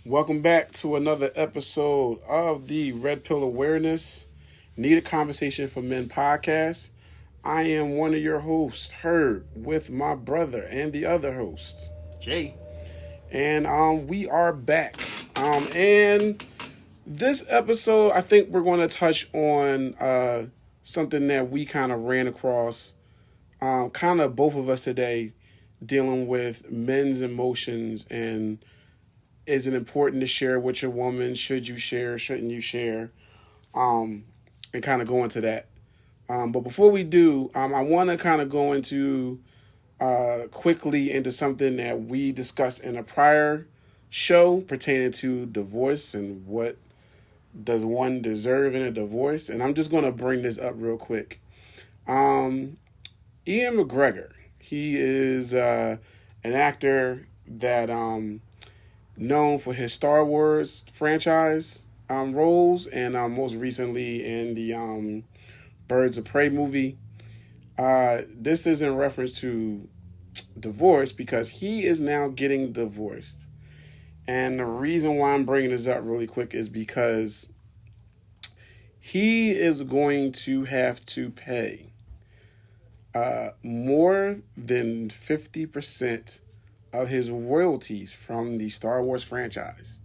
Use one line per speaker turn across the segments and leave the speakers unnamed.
Welcome back to another episode of the Red Pill Awareness Need a Conversation for Men podcast. I am one of your hosts, Herb, with my brother and the other host,
Jay.
And we are back. And this episode, I think we're going to touch on something that we kind of ran across, kind of both of us today, dealing with men's emotions and is it important to share with your woman? Should you share? Shouldn't you share? And kind of go into that. But before we do, I want to kind of go into quickly into something that we discussed in a prior show pertaining to divorce and what does one deserve in a divorce. And I'm just going to bring this up real quick. Ian McGregor, he is an actor that known for his Star Wars franchise roles and most recently in the Birds of Prey movie. This is in reference to divorce because he is now getting divorced. And the reason why I'm bringing this up really quick is because he is going to have to pay more than 50% of his royalties from the Star Wars franchise.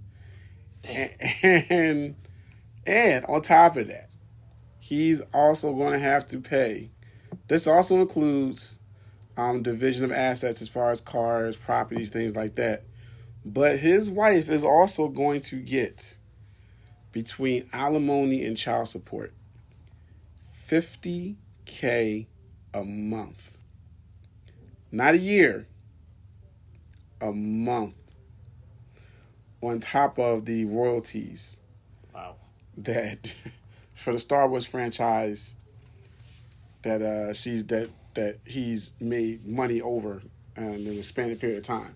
And on top of that, he's also going to have to pay. This also includes division of assets as far as cars, properties, things like that. But his wife is also going to get, between alimony and child support, $50,000 a month. Not a year. A month on top of the royalties.
Wow.
That for the Star Wars franchise that that he's made money over in a span of period of time.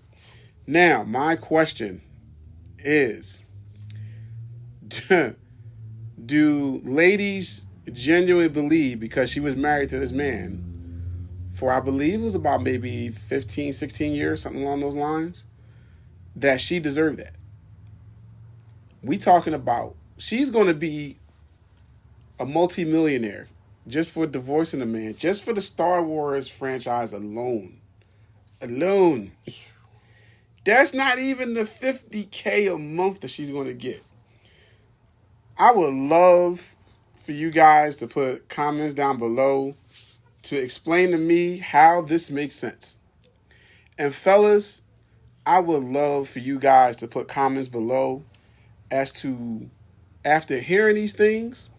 Now, my question is, do ladies genuinely believe because she was married to this man for, I believe it was about maybe 15, 16 years, something along those lines, that she deserved that? We talking about, she's going to be a multimillionaire just for divorcing a man, just for the Star Wars franchise alone. That's not even the $50,000 a month that she's going to get. I would love for you guys to put comments down below to explain to me how this makes sense. And fellas, I would love for you guys to put comments below as to, after hearing these things,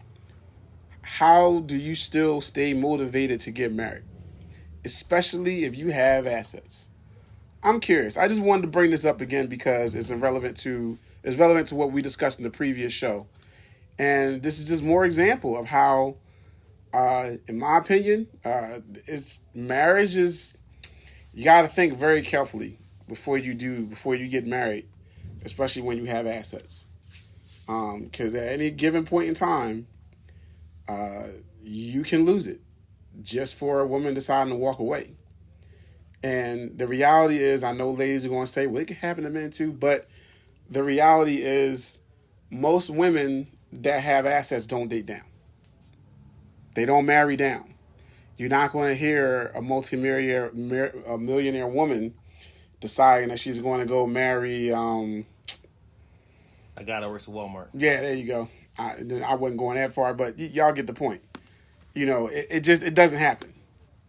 how do you still stay motivated to get married? Especially if you have assets. I'm curious. I just wanted to bring this up again because it's relevant to what we discussed in the previous show. And this is just more example of how, in my opinion, marriage is, you got to think very carefully before you get married, especially when you have assets. Because at any given point in time, you can lose it just for a woman deciding to walk away. And the reality is, I know ladies are going to say, well, it can happen to men too, but the reality is most women that have assets don't date down. They don't marry down. You're not going to hear a millionaire woman deciding that she's going to go marry.
A guy that works at Walmart.
Yeah, there you go. I wasn't going that far, but y'all get the point. You know, it doesn't happen.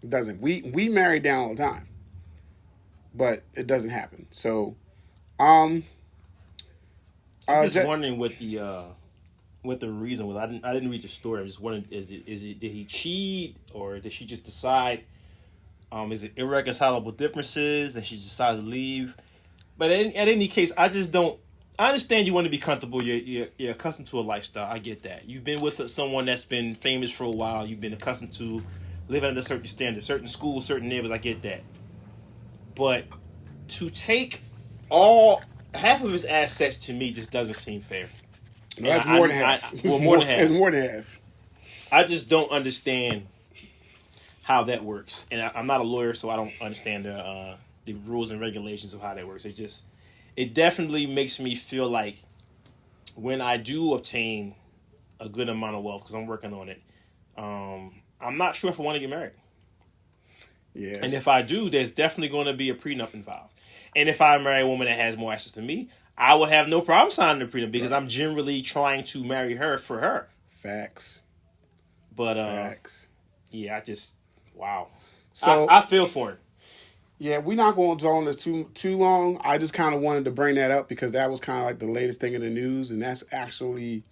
It doesn't. We marry down all the time, but it doesn't happen. So,
I'm just wondering what the reason was. I didn't read the story. I'm just wondering, is it did he cheat or did she just decide? Is it irreconcilable differences and she decides to leave? But at any case, I just don't. I understand you want to be comfortable. You're accustomed to a lifestyle. I get that. You've been with someone that's been famous for a while. You've been accustomed to living under certain standards, certain schools, certain neighbors. I get that. But to take half of his assets, to me, just doesn't seem fair.
No, that's more than half.
More than half.
It's more than half.
I just don't understand how that works. And I'm not a lawyer, so I don't understand the rules and regulations of how that works. it definitely makes me feel like when I do obtain a good amount of wealth, because I'm working on it, I'm not sure if I want to get married.
Yes.
And if I do, there's definitely going to be a prenup involved. And if I marry a woman that has more access than me, I will have no problem signing a prenup because I'm generally trying to marry her for her.
Facts.
But
Facts.
Yeah, wow.
So
I feel for it.
Yeah, we're not going to dwell on this too long. I just kind of wanted to bring that up because that was kind of like the latest thing in the news, and that's actually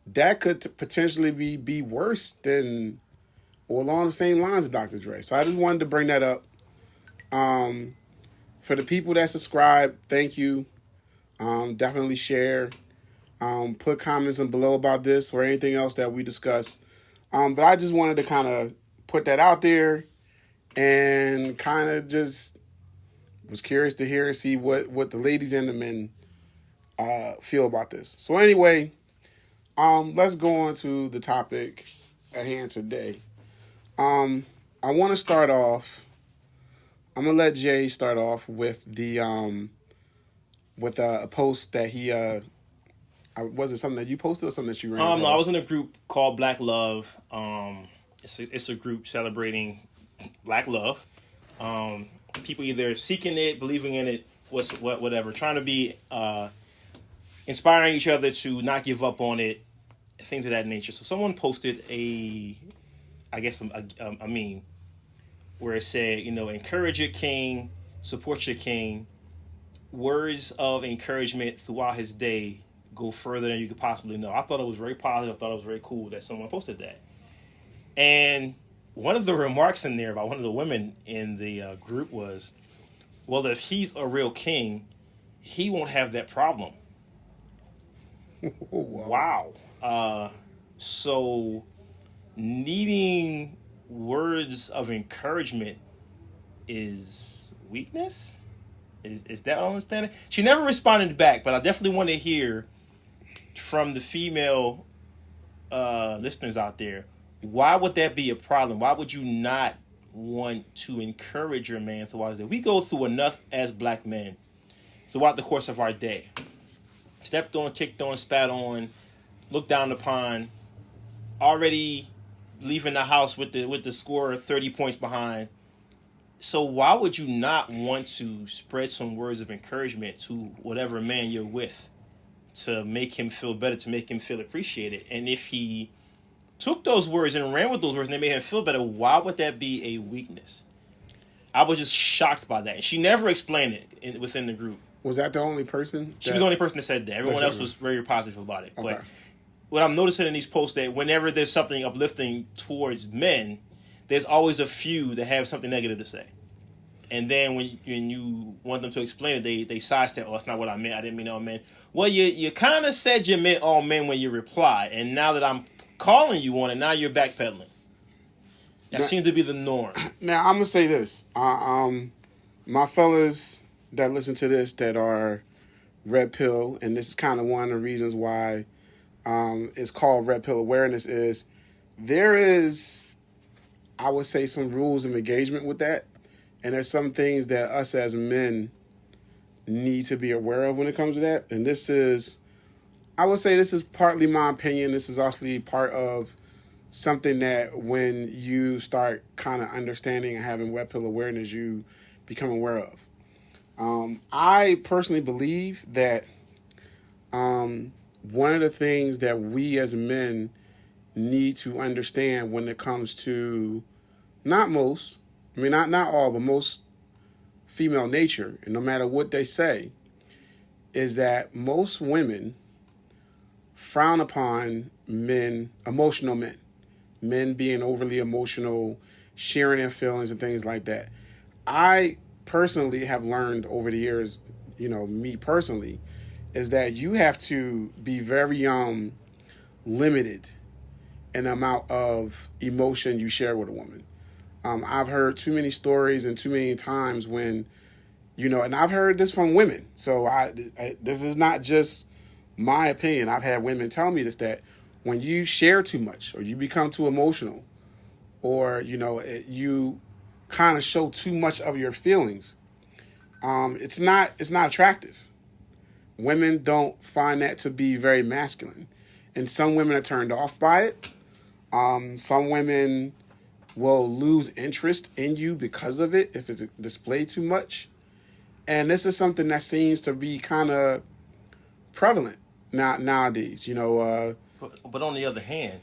that could potentially be worse than or along the same lines of Dr. Dre. So I just wanted to bring that up. For the people that subscribe, thank you. Definitely share. Put comments in below about this or anything else that we discuss. But I just wanted to kind of put that out there and kind of just was curious to hear and see what the ladies and the men feel about this. So anyway, let's go on to the topic at hand today. I want to start off. I'm gonna let Jay start off with the with a post that he was it something that you posted or something that you ran?
No, I was in a group called Black Love. It's a group celebrating Black love. People either seeking it, believing in it, whatever, trying to be inspiring each other to not give up on it, things of that nature. So someone posted a meme where it said, encourage your king, support your king. Words of encouragement throughout his day go further than you could possibly know. I thought it was very positive. I thought it was very cool that someone posted that. And one of the remarks in there by one of the women in the group was, well, if he's a real king, he won't have that problem. Wow. So needing words of encouragement is weakness? Is that what I'm understanding? She never responded back, but I definitely want to hear from the female listeners out there. Why would that be a problem? Why would you not want to encourage your man throughout his day? We go through enough as black men throughout the course of our day. Stepped on, kicked on, spat on, looked down upon, already leaving the house with the score 30 points behind. So why would you not want to spread some words of encouragement to whatever man you're with to make him feel better, to make him feel appreciated? And if he took those words and ran with those words and they made him feel better, why would that be a weakness? I was just shocked by that. And she never explained it within the group.
Was that the only person?
She was the only person that said that. Everyone else was very positive about it. Okay. But what I'm noticing in these posts that whenever there's something uplifting towards men, there's always a few that have something negative to say. And then when you want them to explain it, they sidestep, oh, that's not what I meant. I didn't mean all men. Well, you kind of said you meant all men when you reply. And now that I'm calling you on it, now you're backpedaling. That seems to be the norm.
Now, I'm going to say this. My fellas that listen to this that are Red Pill, and this is kind of one of the reasons why it's called Red Pill Awareness, is there is, I would say, some rules of engagement with that. And there's some things that us as men need to be aware of when it comes to that. And this is, I would say this is partly my opinion. This is also part of something that when you start kind of understanding and having Red Pill awareness, you become aware of. I personally believe that one of the things that we as men need to understand when it comes to not all, but most female nature, and no matter what they say, is that most women frown upon men, emotional men being overly emotional, sharing their feelings and things like that. I personally have learned over the years, me personally, is that you have to be very limited in the amount of emotion you share with a woman. I've heard too many stories and too many times when, and I've heard this from women. So this is not just my opinion. I've had women tell me this, that when you share too much or you become too emotional or, you kind of show too much of your feelings, it's not attractive. women don't find that to be very masculine. And some women are turned off by it. Some women will lose interest in you because of it if it's displayed too much. And this is something that seems to be kind of prevalent nowadays,
But on the other hand,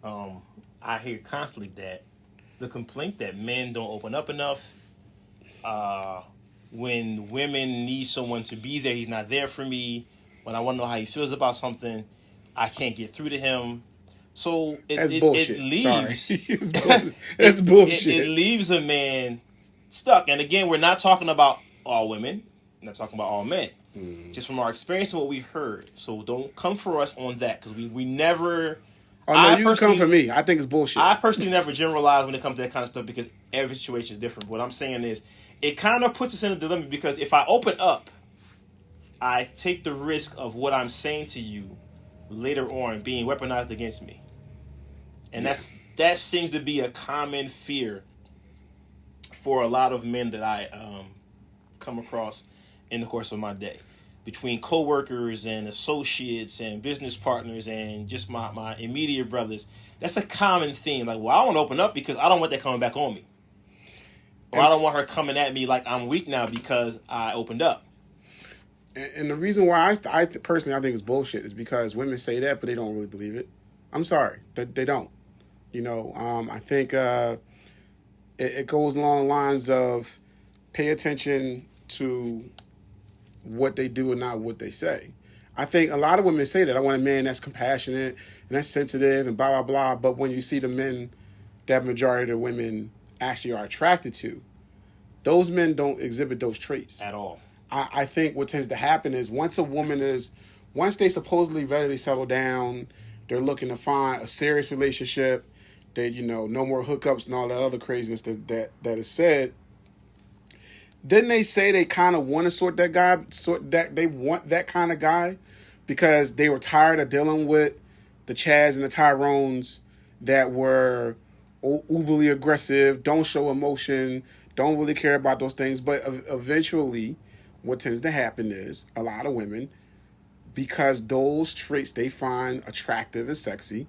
I hear constantly that the complaint that men don't open up enough. When women need someone to be there, he's not there for me. When I want to know how he feels about something, I can't get through to him. So
That's bullshit.
It leaves.
That's bullshit.
It leaves a man stuck. And again, we're not talking about all women. We're not talking about all men. Just from our experience and what we heard. So don't come for us on that, because we never...
Oh, no, you can come for me. I think it's bullshit.
I personally never generalize when it comes to that kind of stuff, because every situation is different. What I'm saying is, it kind of puts us in a dilemma, because if I open up, I take the risk of what I'm saying to you later on being weaponized against me. And that seems to be a common fear for a lot of men that I come across in the course of my day. Between coworkers and associates and business partners and just my immediate brothers. That's a common theme. Like, well, I want to open up because I don't want that coming back on me. Or I don't want her coming at me like I'm weak now because I opened up.
And the reason why I personally think it's bullshit is because women say that, but they don't really believe it. I'm sorry. They don't. I think it goes along the lines of pay attention to what they do and not what they say. I think a lot of women say that. I want a man that's compassionate and that's sensitive and blah, blah, blah. But when you see the men that majority of the women actually are attracted to, those men don't exhibit those traits.
At all.
I think what tends to happen is once they supposedly ready to settle down, they're looking to find a serious relationship, they, no more hookups and all that other craziness that is said. Then they say they kind of want to they want that kind of guy because they were tired of dealing with the Chads and the Tyrones that were uberly aggressive, don't show emotion, don't really care about those things. But eventually, what tends to happen is a lot of women, because those traits they find attractive and sexy,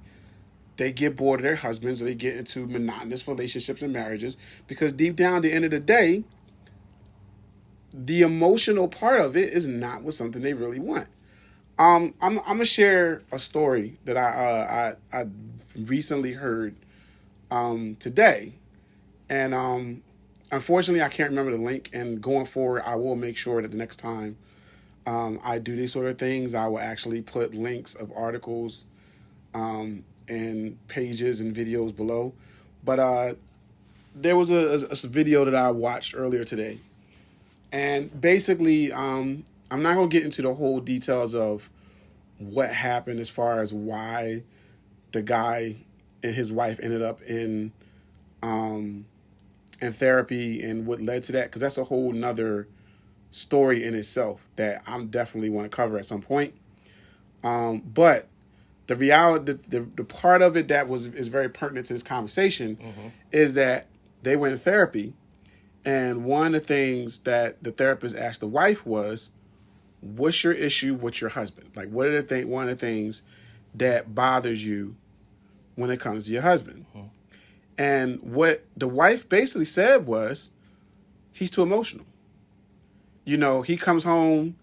they get bored of their husbands or they get into monotonous relationships and marriages because deep down at the end of the day, the emotional part of it is not what something they really want. I'm gonna share a story that I recently heard today, and unfortunately I can't remember the link. And going forward, I will make sure that the next time I do these sort of things, I will actually put links of articles and pages and videos below. But there was a video that I watched earlier today. And basically, I'm not going to get into the whole details of what happened as far as why the guy and his wife ended up in therapy and what led to that, because that's a whole nother story in itself that I'm definitely want to cover at some point. But the reality, the part of it that is very pertinent to this conversation is that they went in therapy. And one of the things that the therapist asked the wife was, what's your issue with your husband? Like, one of the things that bothers you when it comes to your husband? And what the wife basically said was, he's too emotional. He comes home,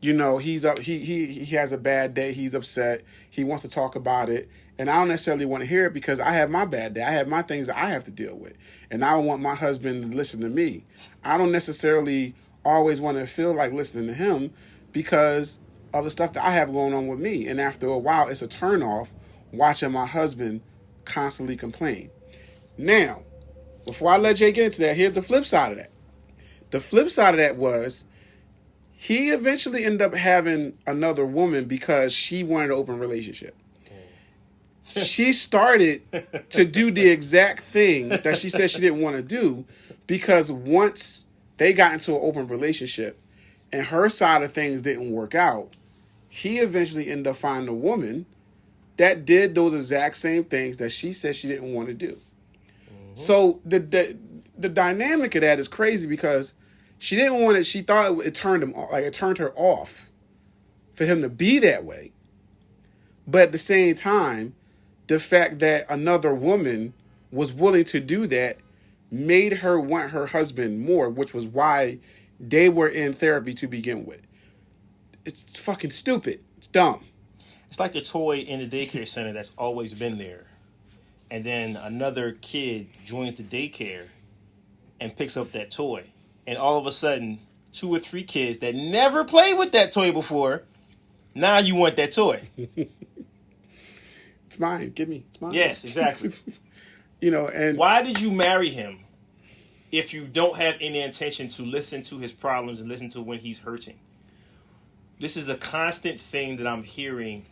he's up, he has a bad day, he's upset, he wants to talk about it. And I don't necessarily want to hear it because I have my bad day. I have my things that I have to deal with. And I want my husband to listen to me. I don't necessarily always want to feel like listening to him because of the stuff that I have going on with me. And after a while, it's a turnoff watching my husband constantly complain. Now, before I let Jay get into that, here's the flip side of that. The flip side of that was he eventually ended up having another woman because she wanted an open relationship. She started to do the exact thing that she said she didn't want to do because once they got into an open relationship and her side of things didn't work out, he eventually ended up finding a woman that did those exact same things that she said she didn't want to do. So the dynamic of that is crazy because she didn't want it. She thought it turned him off, like it turned her off for him to be that way. But at the same time, the fact that another woman was willing to do that made her want her husband more, which was why they were in therapy to begin with. It's fucking stupid. It's dumb.
It's like the toy in the daycare center that's always been there. And then another kid joins the daycare and picks up that toy. And all of a sudden, 2 or 3 kids that never played with that toy before, now you want that toy.
It's mine. Give me. It's mine.
Yes, exactly.
And
why did you marry him if you don't have any intention to listen to his problems and listen to when he's hurting? This is a constant thing that I'm hearing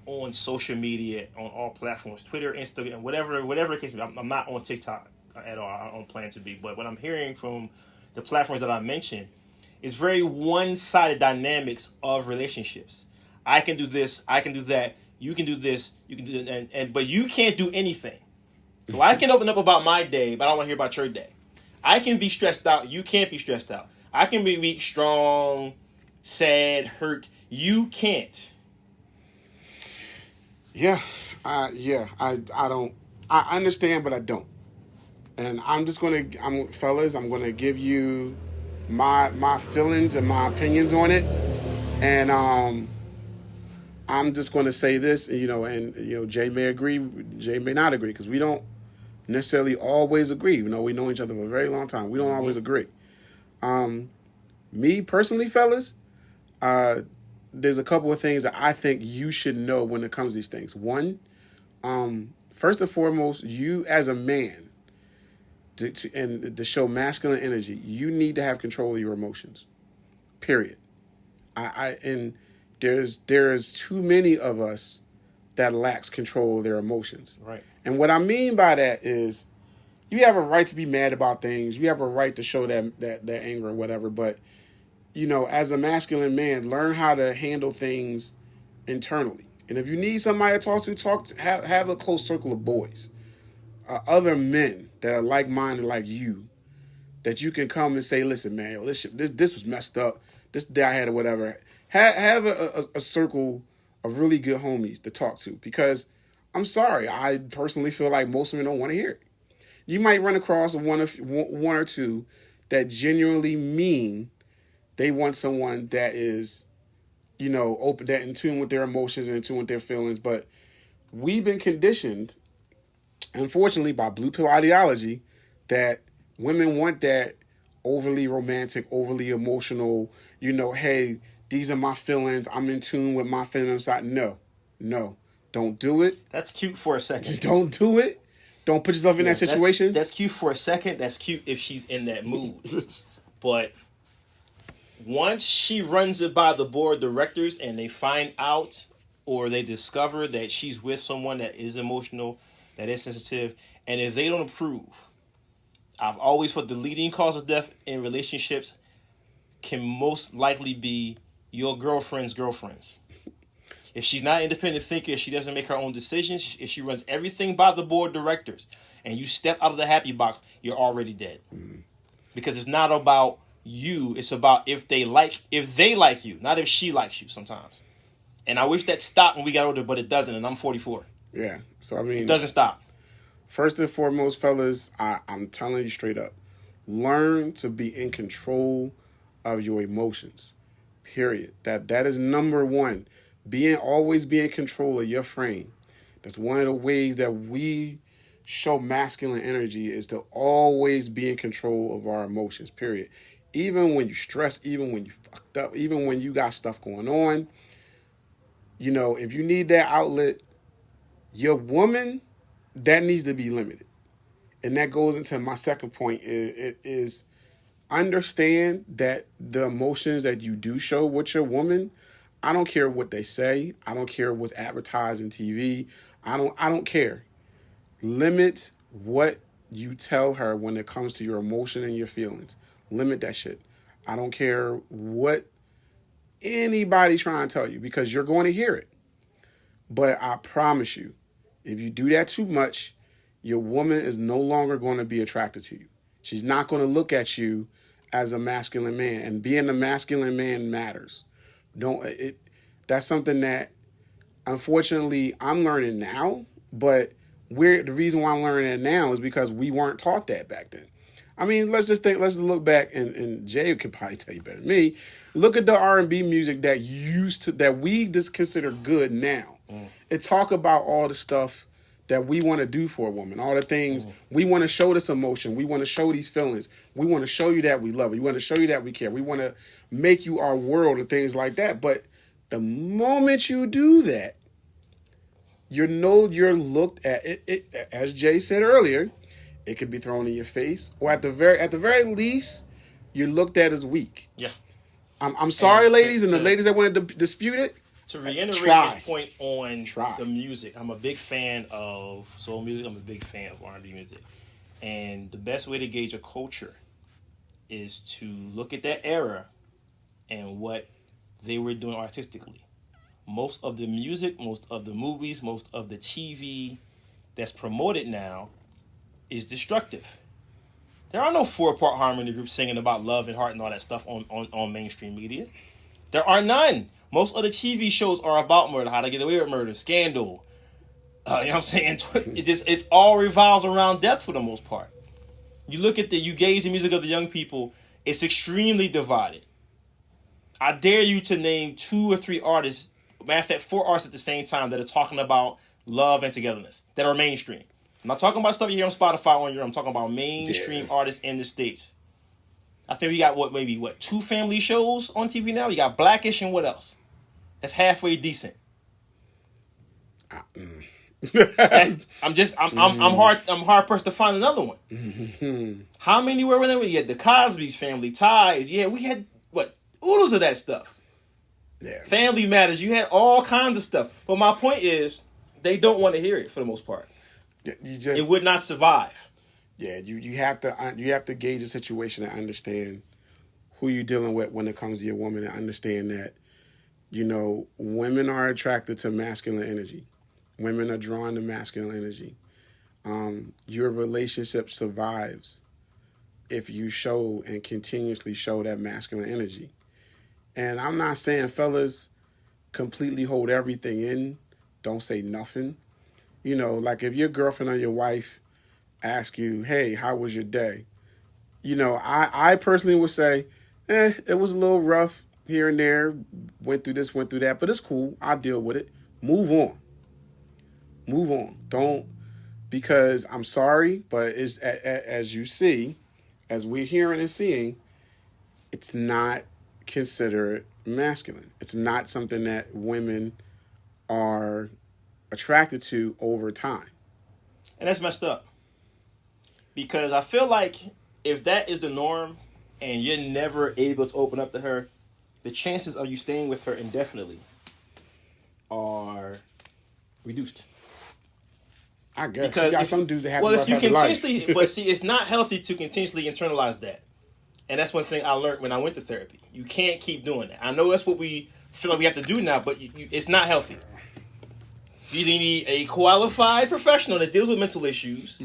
on social media, on all platforms, Twitter, Instagram, whatever the case may be. I'm not on TikTok at all. I don't plan to be. But what I'm hearing from the platforms that I mentioned is very one-sided dynamics of relationships. I can do this. I can do that. You can do this. You can do that. But you can't do anything. So I can open up about my day, but I don't want to hear about your day. I can be stressed out. You can't be stressed out. I can be weak, strong, sad, hurt. You can't.
Yeah. I don't. I understand, but I don't. And I'm gonna give you my feelings and my opinions on it. And I'm just gonna say this, Jay may agree, Jay may not agree, because we don't necessarily always agree. We know each other for a very long time. We don't always agree. Me personally, fellas, there's a couple of things that I think you should know when it comes to these things. One, first and foremost, you as a man, to show masculine energy, you need to have control of your emotions. Period. And there's too many of us that lacks control of their emotions.
Right.
And what I mean by that is, you have a right to be mad about things. You have a right to show that anger or whatever. But, as a masculine man, learn how to handle things internally. And if you need somebody to talk to, have a close circle of boys, other men that are like-minded like you, that you can come and say, listen, man, yo, this was messed up. This day I had or whatever. Have a circle of really good homies to talk to, because I'm sorry, I personally feel like most women don't want to hear it. You might run across one or two that genuinely mean they want someone that is, open, that in tune with their emotions and in tune with their feelings. But we've been conditioned, unfortunately, by blue pill ideology, that women want that overly romantic, overly emotional, hey, these are my feelings, I'm in tune with my feelings. No, don't do it.
That's cute for a second.
Don't do it. Don't put yourself in that situation.
That's cute for a second. That's cute if she's in that mood. But once she runs it by the board of directors and they find out or they discover that she's with someone that is emotional, that is sensitive, and if they don't approve, I've always thought the leading cause of death in relationships can most likely be your girlfriend's girlfriends. If she's not an independent thinker, if she doesn't make her own decisions, if she runs everything by the board of directors, and you step out of the happy box, you're already dead. Mm-hmm. Because it's not about you, it's about if they like you, not if she likes you sometimes. And I wish that stopped when we got older, but it doesn't, and I'm 44.
Yeah, so I mean,
it doesn't stop.
First and foremost, fellas, I'm telling you straight up, learn to be in control of your emotions. Period. That is number one. Always be in control of your frame. That's one of the ways that we show masculine energy, is to always be in control of our emotions. Period. Even when you stress, even when you fucked up, even when you got stuff going on, if you need that outlet, your woman, that needs to be limited. And that goes into my second point is understand that the emotions that you do show with your woman, I don't care what they say. I don't care what's advertised in TV. I don't care. Limit what you tell her when it comes to your emotion and your feelings. Limit that shit. I don't care what anybody trying to tell you, because you're going to hear it. But I promise you, if you do that too much, your woman is no longer going to be attracted to you. She's not going to look at you as a masculine man. And being a masculine man matters. That's something that, unfortunately, I'm learning now. But the reason why I'm learning it now is because we weren't taught that back then. I mean, let's look back, and Jay could probably tell you better than me. Look at the R&B music that we just consider good now. It talk about all the stuff that we want to do for a woman, all the things we want to show this emotion, we want to show these feelings, we want to show you that we love you, we want to show you that we care, we want to make you our world and things like that. But the moment you do that, you're looked at it, as Jay said earlier. It could be thrown in your face, or at the very least, you're looked at as weak.
Yeah.
I'm sorry, ladies, and the ladies that want to dispute it.
To reiterate his point on the music, I'm a big fan of soul music. I'm a big fan of R&B music, and the best way to gauge a culture is to look at that era and what they were doing artistically. Most of the music, most of the movies, most of the TV that's promoted now is destructive. There are no 4-part harmony groups singing about love and heart and all that stuff on mainstream media. There are none. Most of the TV shows are about murder, how to get away with murder, scandal. You know what I'm saying? It's all revolves around death for the most part. You gauge the music of the young people, it's extremely divided. I dare you to name 2 or 3 artists, matter of fact, 4 artists at the same time that are talking about love and togetherness, that are mainstream. I'm not talking about stuff you hear on Spotify on your. I'm talking about mainstream artists in the States. I think we got 2 family shows on TV now. You got Blackish and what else? That's halfway decent. I'm hard pressed to find another one. How many were there? We had the Cosby's Family Ties. Yeah, we had oodles of that stuff.
Yeah.
Family Matters. You had all kinds of stuff. But my point is, they don't want to hear it for the most part. It would not survive.
Yeah, you have to gauge the situation and understand who you're dealing with when it comes to your woman, and understand that, women are attracted to masculine energy. Women are drawn to masculine energy. Your relationship survives if you show and continuously show that masculine energy. And I'm not saying fellas completely hold everything in, don't say nothing. Like if your girlfriend or your wife ask you, hey, how was your day? I personally would say, it was a little rough here and there. Went through this, went through that, but it's cool. I'll deal with it. Move on. Don't, because I'm sorry, but it's, as you see, as we're hearing and seeing, it's not considered masculine. It's not something that women are attracted to over time.
And that's messed up. Because I feel like if that is the norm and you're never able to open up to her, the chances of you staying with her indefinitely are reduced.
I guess. Because you got some dudes that have
if you continuously, but see, it's not healthy to continuously internalize that. And that's one thing I learned when I went to therapy. You can't keep doing that. I know that's what we feel like we have to do now, but it's not healthy. You either need a qualified professional that deals with mental issues,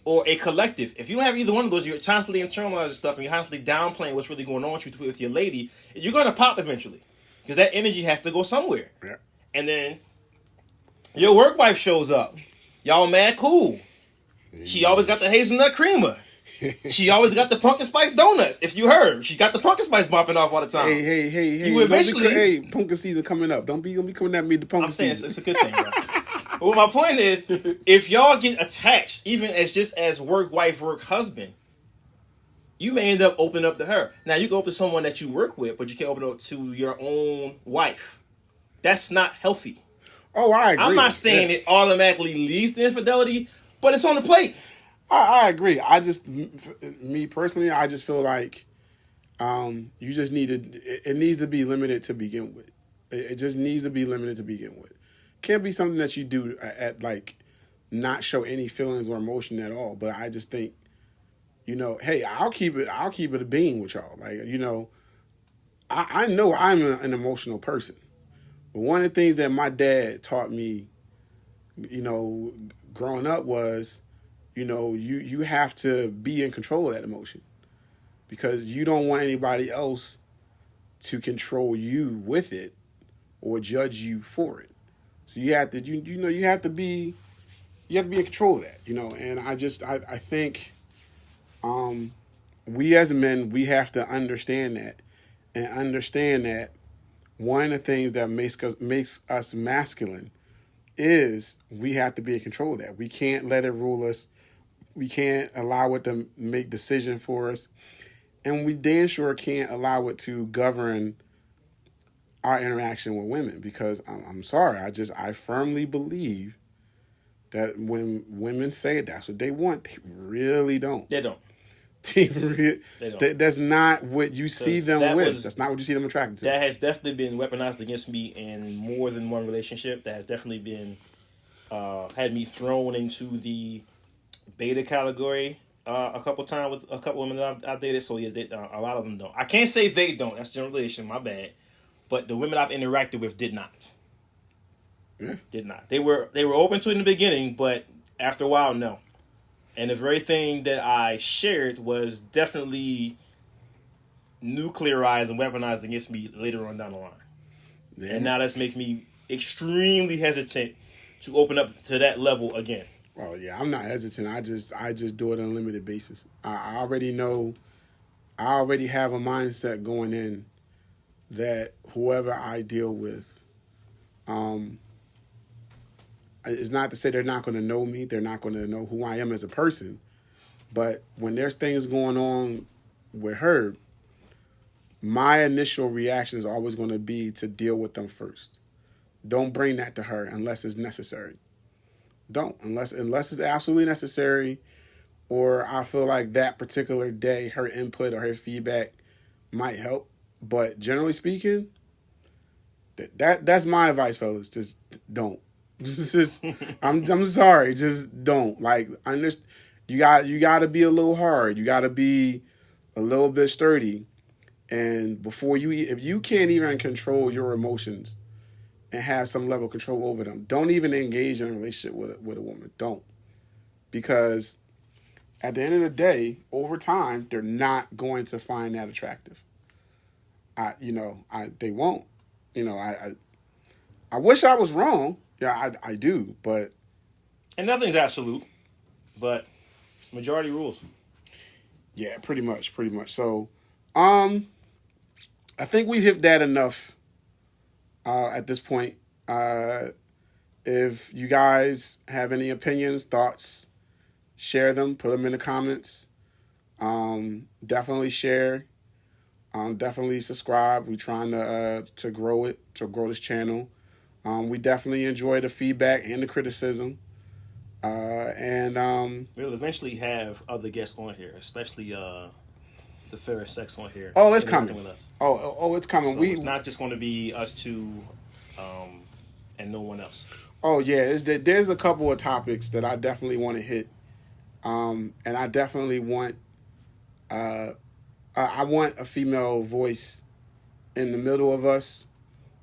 or a collective. If you don't have either one of those, you're constantly internalizing stuff and you're constantly downplaying what's really going on with your lady, you're going to pop eventually. Because that energy has to go somewhere. Yeah. And then your work wife shows up. Y'all mad cool. She always got the hazelnut creamer. She always got the pumpkin spice donuts. If you heard, she got the pumpkin spice bumping off all the time.
Hey.
You eventually,
pumpkin season coming up. Don't be coming at me the pumpkin season.
I'm saying it's a good thing, bro. But my point is, if y'all get attached, even as work wife, work husband, you may end up opening up to her. Now you can open to someone that you work with, but you can't open up to your own wife. That's not healthy.
Oh, I agree.
I'm not saying it automatically leads to infidelity, but it's on the plate.
I agree. Me personally, I just feel like you just it needs to be limited to begin with. It just needs to be limited to begin with. Can't be something that you do at not show any feelings or emotion at all. But I just think, hey, I'll keep it a bean with y'all. I know I'm an emotional person. But one of the things that my dad taught me, growing up was, you have to be in control of that emotion, because you don't want anybody else to control you with it, or judge you for it. So you have to, you have to be in control of that, And I think, we as men, we have to understand that, and understand that one of the things that makes us masculine is we have to be in control of that. We can't let it rule us. We can't allow it to make decisions for us. And we damn sure can't allow it to govern our interaction with women, because I'm sorry, I firmly believe that when women say that's what they want, they really don't.
They don't.
They don't. That's not what you see them with. That's not what you see them attracted to.
That has definitely been weaponized against me in more than one relationship. That has definitely been had me thrown into the beta category a couple times with a couple women that I've dated. So yeah, a lot of them don't. I can't say they don't. That's generalization. My bad. But the women I've interacted with did not.
Yeah.
Did not. They were open to it in the beginning, but after a while, no. And the very thing that I shared was definitely nuclearized and weaponized against me later on down the line. Yeah. And now that makes me extremely hesitant to open up to that level again.
Oh yeah, I'm not hesitant. I just do it on a limited basis. I already know. I already have a mindset going in that whoever I deal with, it's not to say they're not going to know me. They're not going to know who I am as a person. But when there's things going on with her, my initial reaction is always going to be to deal with them first. Don't bring that to her unless it's necessary. Don't. Unless it's absolutely necessary, or I feel like that particular day her input or her feedback might help. But generally speaking, that's my advice, fellas. Just don't. I'm sorry. Just don't. Like, you got to be a little hard. You got to be a little bit sturdy. And if you can't even control your emotions and have some level of control over them, don't even engage in a relationship with a woman. Don't. Because at the end of the day, over time, they're not going to find that attractive. They won't. I wish I was wrong. Yeah, I do, but...
And nothing's absolute, but majority rules.
Yeah, pretty much. So, I think we hit that enough at this point. If you guys have any opinions, thoughts, share them, put them in the comments. Definitely share. Definitely subscribe. We're trying to grow this channel. We definitely enjoy the feedback and the criticism.
We'll eventually have other guests on here, especially the fair sex on here.
Oh, it's coming. With us. Oh, it's coming.
So it's not just going to be us two, and no one else.
Oh yeah, there's a couple of topics that I definitely want to hit, and I definitely want. I want a female voice in the middle of us,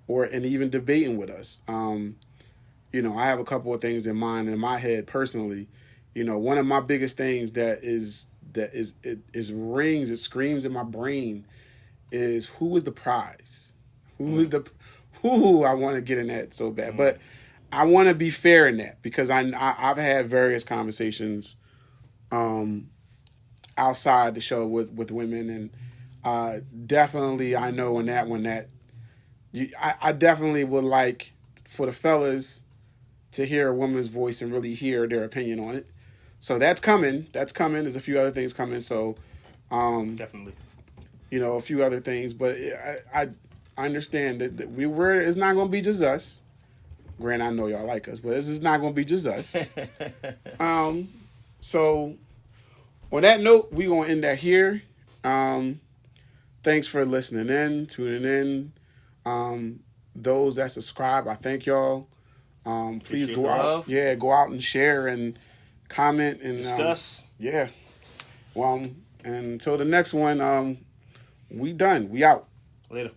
and even debating with us. I have a couple of things in mind in my head personally. One of my biggest things it screams in my brain is, who is the prize? Who I want to get in that so bad. But I want to be fair in that, because I've had various conversations outside the show with women, and definitely I know in that one that I definitely would like for the fellas to hear a woman's voice and really hear their opinion on it. So that's coming. There's a few other things coming. So
definitely,
a few other things. But I understand that it's not going to be just us. Granted, I know y'all like us, but this is not going to be just us. So on that note, we're going to end that here. Thanks for listening in, tuning in. Those that subscribe, I thank y'all. Please go out. Yeah, go out and share and comment and
discuss.
Yeah. Well, and until the next one, we done. We out.
Later.